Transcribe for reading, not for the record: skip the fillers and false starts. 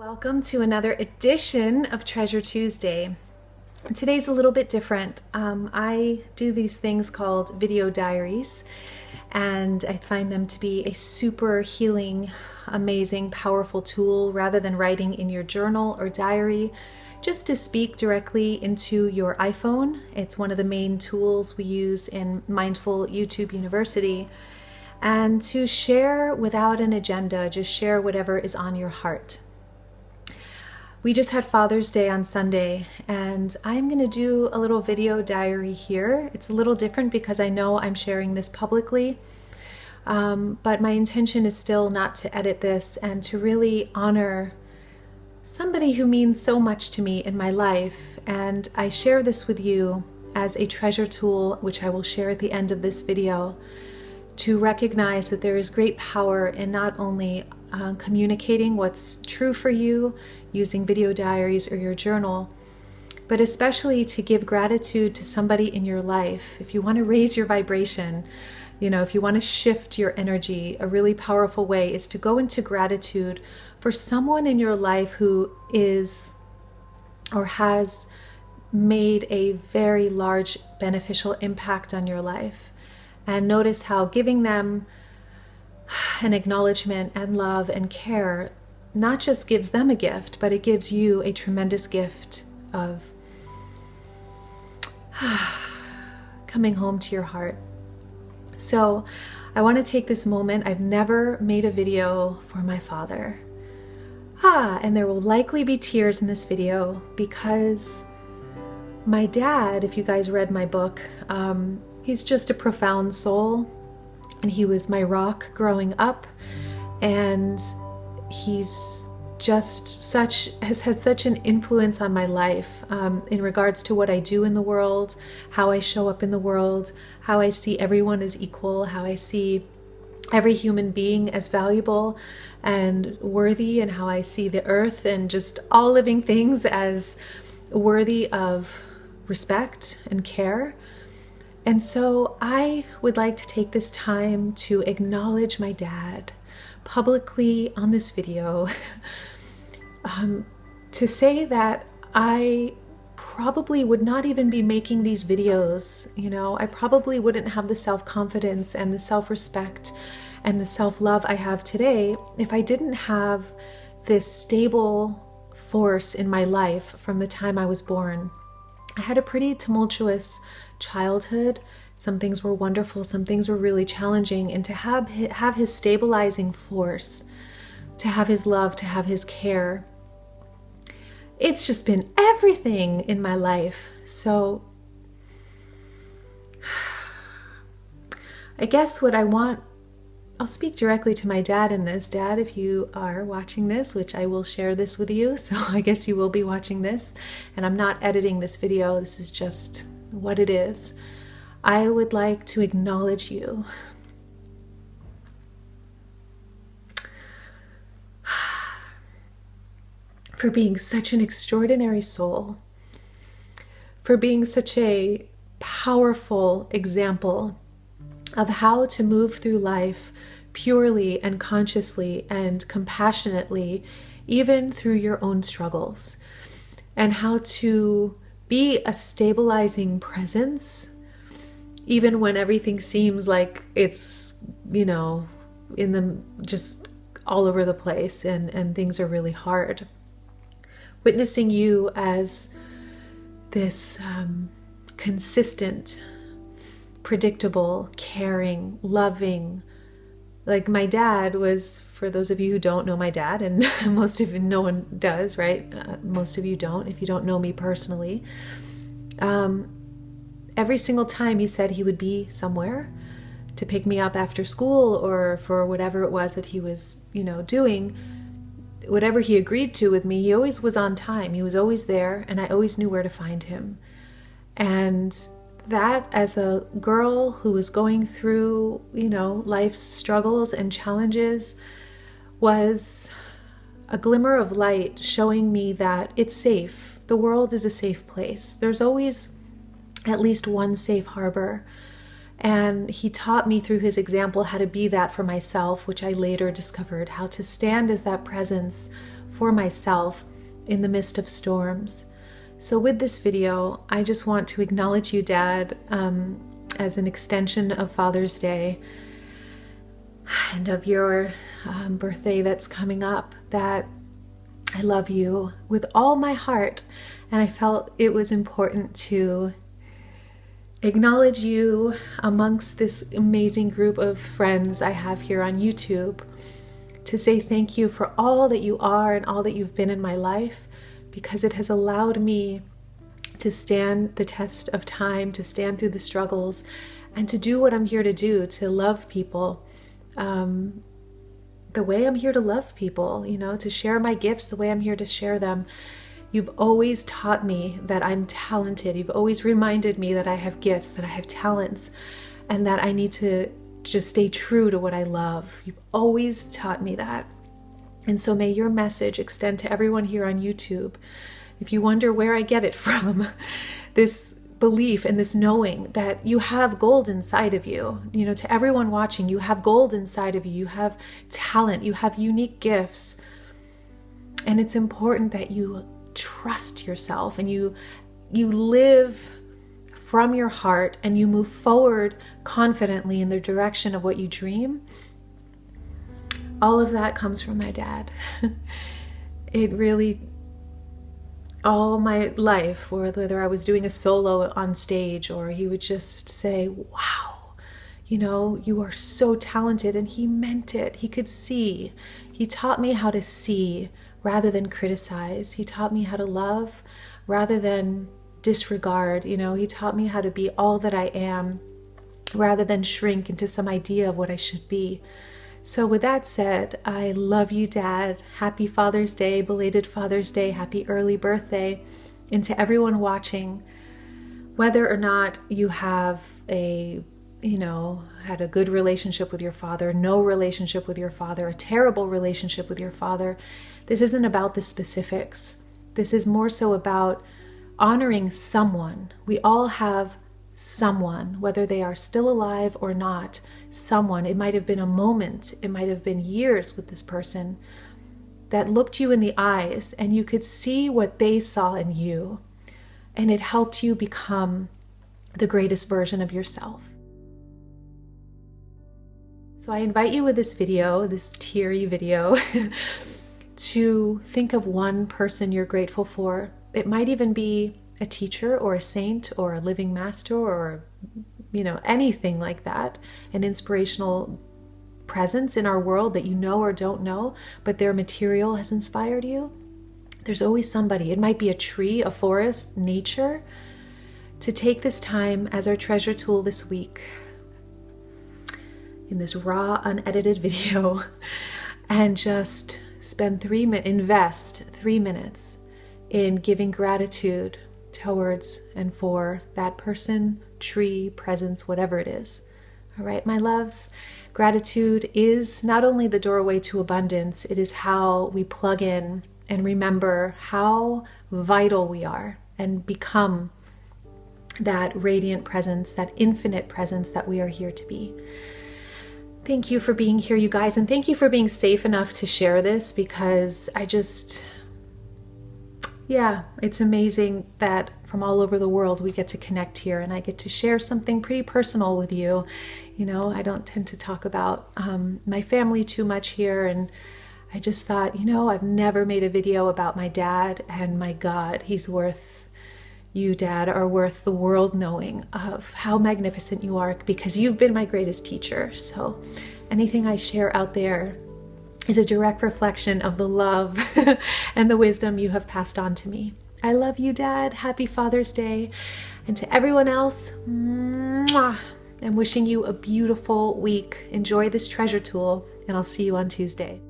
Welcome to another edition of Treasure Tuesday. Today's a little bit different. I do these things called video diaries, and I find them to be a super healing, amazing, powerful tool rather than writing in your journal or diary, just to speak directly into your iPhone. It's one of the main tools we use in Mindful YouTube University, and to share without an agenda, just share whatever is on your heart. We just had Father's Day on Sunday, and I'm going to do a little video diary here. It's a little different because I know I'm sharing this publicly, but my intention is still not to edit this and to really honor somebody who means so much to me in my life. And I share this with you as a treasure tool, which I will share at the end of this video, to recognize that there is great power in not only communicating what's true for you using video diaries or your journal, but especially to give gratitude to somebody in your life. If you want to raise your vibration, if you want to shift your energy, a really powerful way is to go into gratitude for someone in your life who is or has made a very large beneficial impact on your life. And notice how giving them an acknowledgement and love and care not just gives them a gift, but it gives you a tremendous gift of coming home to your heart. So I want to take this moment. I've never made a video for my father. And there will likely be tears in this video because my dad, if you guys read my book, he's just a profound soul, and he was my rock growing up, and he's just has had such an influence on my life in regards to what I do in the world, how I show up in the world, how I see everyone as equal, how I see every human being as valuable and worthy, and how I see the earth and just all living things as worthy of respect and care. And so I would like to take this time to acknowledge my dad publicly on this video, to say that I probably would not even be making these videos. I probably wouldn't have the self-confidence and the self-respect and the self-love I have today if I didn't have this stable force in my life from the time I was born. I had a pretty tumultuous childhood. Some things were wonderful, some things were really challenging, and to have his stabilizing force, to have his love, to have his care, it's just been everything in my life. So I guess what I want, I'll speak directly to my dad in this. Dad, if you are watching this, which I will share this with you, so I guess you will be watching this, and I'm not editing this video, this is just what it is. I would like to acknowledge you. For being such an extraordinary soul, for being such a powerful example of how to move through life purely and consciously and compassionately, even through your own struggles, and how to be a stabilizing presence even when everything seems like it's, in the just all over the place and things are really hard. Witnessing you as this consistent, predictable, caring, loving, like my dad was, for those of you who don't know my dad, and most of you, no one does, right? Most of you don't, if you don't know me personally. Every single time he said he would be somewhere to pick me up after school or for whatever it was that he was, doing, whatever he agreed to with me, he always was on time. He was always there, and I always knew where to find him. And that, as a girl who was going through, life's struggles and challenges, was a glimmer of light showing me that it's safe. The world is a safe place. There's always at least one safe harbor. And he taught me through his example how to be that for myself, which I later discovered, how to stand as that presence for myself in the midst of storms. So with this video, I just want to acknowledge you, Dad, as an extension of Father's Day and of your birthday that's coming up, that I love you with all my heart. And I felt it was important to acknowledge you amongst this amazing group of friends I have here on YouTube, to say thank you for all that you are and all that you've been in my life, because it has allowed me to stand the test of time, to stand through the struggles, and to do what I'm here to do, to love people the way I'm here to love people, to share my gifts the way I'm here to share them. You've always taught me that I'm talented. You've always reminded me that I have gifts, that I have talents, and that I need to just stay true to what I love. You've always taught me that. And so may your message extend to everyone here on YouTube. If you wonder where I get it from, this belief and this knowing that you have gold inside of you, to everyone watching, you have gold inside of you. You have talent, you have unique gifts. And it's important that you trust yourself and you live from your heart and you move forward confidently in the direction of what you dream. All of that comes from my dad. It really, all my life, or whether I was doing a solo on stage, or he would just say, wow, you are so talented. And he meant it. He could see. He taught me how to see rather than criticize. He taught me how to love rather than disregard. He taught me how to be all that I am rather than shrink into some idea of what I should be. So with that said, I love you, Dad. Happy Father's Day, belated Father's Day, happy early birthday. And to everyone watching, whether or not you have had a good relationship with your father, no relationship with your father, a terrible relationship with your father, this isn't about the specifics. This is more so about honoring someone. We all have someone, whether they are still alive or not, someone. It might have been a moment, it might have been years with this person that looked you in the eyes and you could see what they saw in you, and it helped you become the greatest version of yourself. So I invite you with this video, this teary video, to think of one person you're grateful for. It might even be a teacher or a saint or a living master or, anything like that, an inspirational presence in our world that you know or don't know, but their material has inspired you. There's always somebody. It might be a tree, a forest, nature. To take this time as our treasure tool this week in this raw, unedited video and just invest 3 minutes in giving gratitude towards and for that person, tree, presence, whatever it is. All right, my loves, gratitude is not only the doorway to abundance, it is how we plug in and remember how vital we are and become that radiant presence, that infinite presence that we are here to be. Thank you for being here, you guys, and thank you for being safe enough to share this, because it's amazing that from all over the world we get to connect here and I get to share something pretty personal with you. I don't tend to talk about my family too much here, and I just thought, I've never made a video about my dad, and my God, you, Dad, are worth the world knowing of how magnificent you are, because you've been my greatest teacher. So anything I share out there is a direct reflection of the love and the wisdom you have passed on to me. I love you, Dad. Happy Father's Day. And to everyone else, mwah, I'm wishing you a beautiful week. Enjoy this treasure tool, and I'll see you on Tuesday.